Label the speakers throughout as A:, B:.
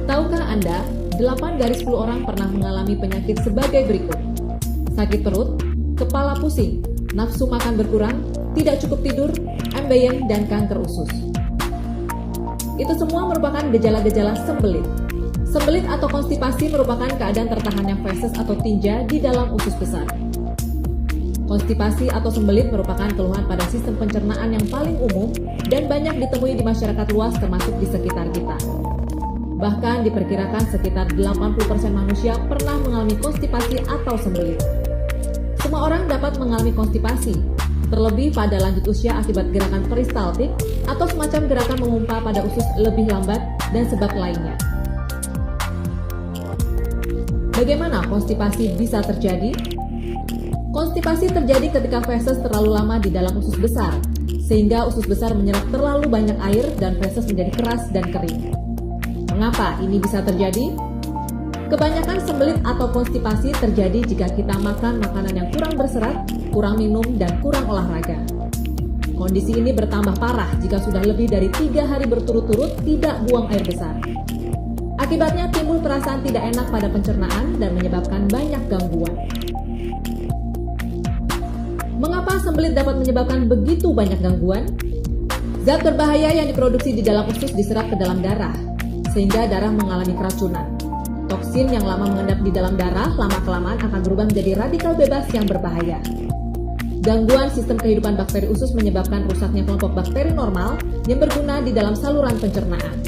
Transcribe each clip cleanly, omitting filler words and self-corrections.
A: Tahukah Anda, 8 dari 10 orang pernah mengalami penyakit sebagai berikut: sakit perut, kepala pusing, nafsu makan berkurang, tidak cukup tidur, ambeien, dan kanker usus. Itu semua merupakan gejala-gejala sembelit. Sembelit atau konstipasi merupakan keadaan tertahannya feses atau tinja di dalam usus besar. Konstipasi atau sembelit merupakan keluhan pada sistem pencernaan yang paling umum dan banyak ditemui di masyarakat luas termasuk di sekitar kita. Bahkan diperkirakan sekitar 80% manusia pernah mengalami konstipasi atau sembelit. Semua orang dapat mengalami konstipasi, terlebih pada lanjut usia akibat gerakan peristaltik atau semacam gerakan mengumpa pada usus lebih lambat dan sebab lainnya. Bagaimana konstipasi bisa terjadi? Konstipasi terjadi ketika feses terlalu lama di dalam usus besar, sehingga usus besar menyerap terlalu banyak air dan feses menjadi keras dan kering. Mengapa ini bisa terjadi? Kebanyakan sembelit atau konstipasi terjadi jika kita makan makanan yang kurang berserat, kurang minum, dan kurang olahraga. Kondisi ini bertambah parah jika sudah lebih dari 3 hari berturut-turut tidak buang air besar. Akibatnya timbul perasaan tidak enak pada pencernaan dan menyebabkan banyak gangguan. Mengapa sembelit dapat menyebabkan begitu banyak gangguan? Zat berbahaya yang diproduksi di dalam usus diserap ke dalam darah, sehingga darah mengalami keracunan. Toksin yang lama mengendap di dalam darah lama-kelamaan akan berubah menjadi radikal bebas yang berbahaya. Gangguan sistem kehidupan bakteri usus menyebabkan rusaknya kelompok bakteri normal yang berguna di dalam saluran pencernaan.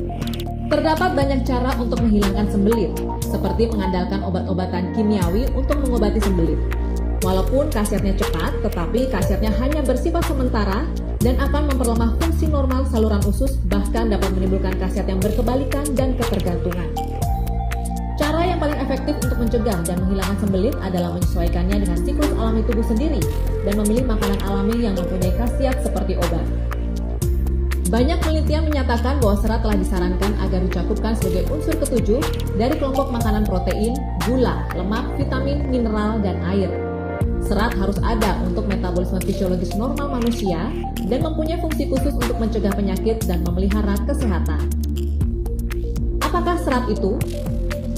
A: Terdapat banyak cara untuk menghilangkan sembelit, seperti mengandalkan obat-obatan kimiawi untuk mengobati sembelit. Walaupun khasiatnya cepat, tetapi khasiatnya hanya bersifat sementara dan akan memperlemah fungsi normal saluran usus, bahkan dapat menimbulkan khasiat yang berkebalikan dan ketergantungan. Cara yang paling efektif untuk mencegah dan menghilangkan sembelit adalah menyesuaikannya dengan siklus alami tubuh sendiri dan memilih makanan alami yang mempunyai khasiat seperti obat. Banyak penelitian menyatakan bahwa serat telah disarankan agar dicukupkan sebagai unsur ketujuh dari kelompok makanan protein, gula, lemak, vitamin, mineral, dan air. Serat harus ada untuk metabolisme fisiologis normal manusia dan mempunyai fungsi khusus untuk mencegah penyakit dan memelihara kesehatan. Apakah serat itu?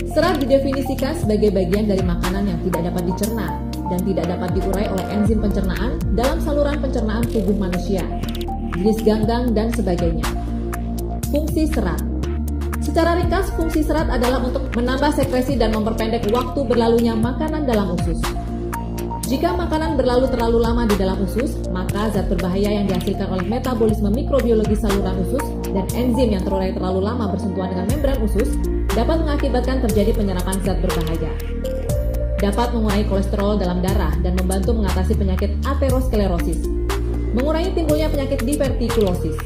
A: Serat didefinisikan sebagai bagian dari makanan yang tidak dapat dicerna dan tidak dapat diurai oleh enzim pencernaan dalam saluran pencernaan tubuh manusia, jenis ganggang, dan sebagainya. Fungsi serat. Secara ringkas, fungsi serat adalah untuk menambah sekresi dan memperpendek waktu berlalunya makanan dalam usus. Jika makanan berlalu terlalu lama di dalam usus, maka zat berbahaya yang dihasilkan oleh metabolisme mikrobiologi saluran usus dan enzim yang terurai terlalu lama bersentuhan dengan membran usus dapat mengakibatkan terjadi penyerapan zat berbahaya. Dapat mengurangi kolesterol dalam darah dan membantu mengatasi penyakit aterosklerosis, mengurangi timbulnya penyakit divertikulosis.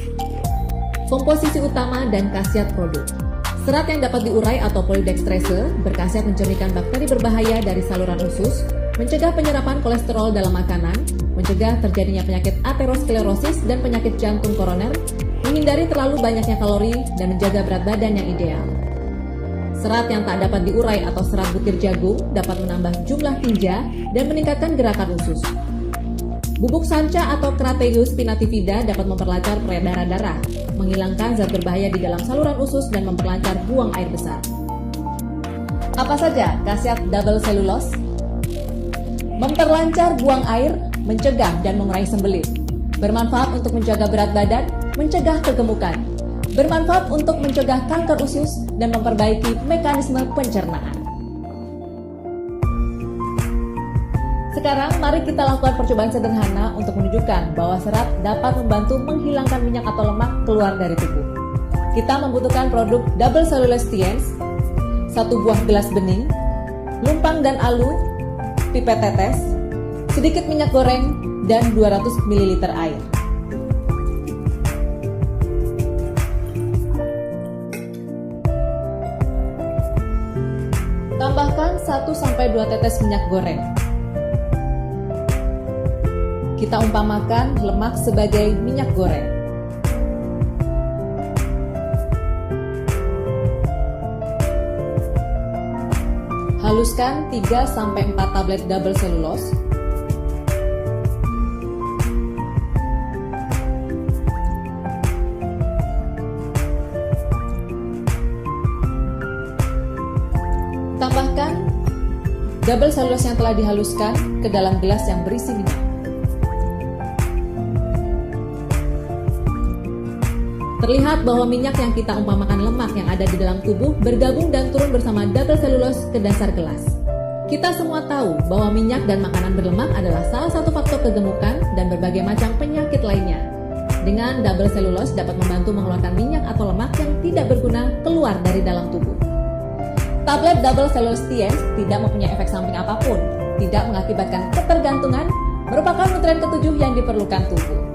A: Komposisi utama dan khasiat produk. Serat yang dapat diurai atau polydextrase berkhasiat mencernihkan bakteri berbahaya dari saluran usus, mencegah penyerapan kolesterol dalam makanan, mencegah terjadinya penyakit aterosklerosis dan penyakit jantung koroner, menghindari terlalu banyaknya kalori, dan menjaga berat badan yang ideal. Serat yang tak dapat diurai atau serat butir jagung dapat menambah jumlah tinja dan meningkatkan gerakan usus. Bubuk sanca atau Crateus pinatifida dapat memperlancar peredaran darah, menghilangkan zat berbahaya di dalam saluran usus dan memperlancar buang air besar. Apa saja khasiat double cellulose? Memperlancar buang air, mencegah dan mengurangi sembelit. Bermanfaat untuk menjaga berat badan, mencegah kegemukan. Bermanfaat untuk mencegah kanker usus dan memperbaiki mekanisme pencernaan. Sekarang mari kita lakukan percobaan sederhana untuk menunjukkan bahwa serat dapat membantu menghilangkan minyak atau lemak keluar dari tubuh. Kita membutuhkan produk Double Cellulose Science, 1 buah gelas bening, lumpang dan alu, pipet tetes, sedikit minyak goreng, dan 200 ml air. Tambahkan 1-2 tetes minyak goreng. Kita umpamakan lemak sebagai minyak goreng. Haluskan 3-4 tablet double cellulose. Tambahkan double selulose yang telah dihaluskan ke dalam gelas yang berisi minyak. Terlihat bahwa minyak yang kita umpamakan lemak yang ada di dalam tubuh bergabung dan turun bersama double selulose ke dasar gelas. Kita semua tahu bahwa minyak dan makanan berlemak adalah salah satu faktor kegemukan dan berbagai macam penyakit lainnya. Dengan double selulose dapat membantu mengeluarkan minyak atau lemak yang tidak berguna keluar dari dalam tubuh. Tablet double selulose TX tidak mempunyai efek samping apapun, tidak mengakibatkan ketergantungan, merupakan nutrien ketujuh yang diperlukan tubuh.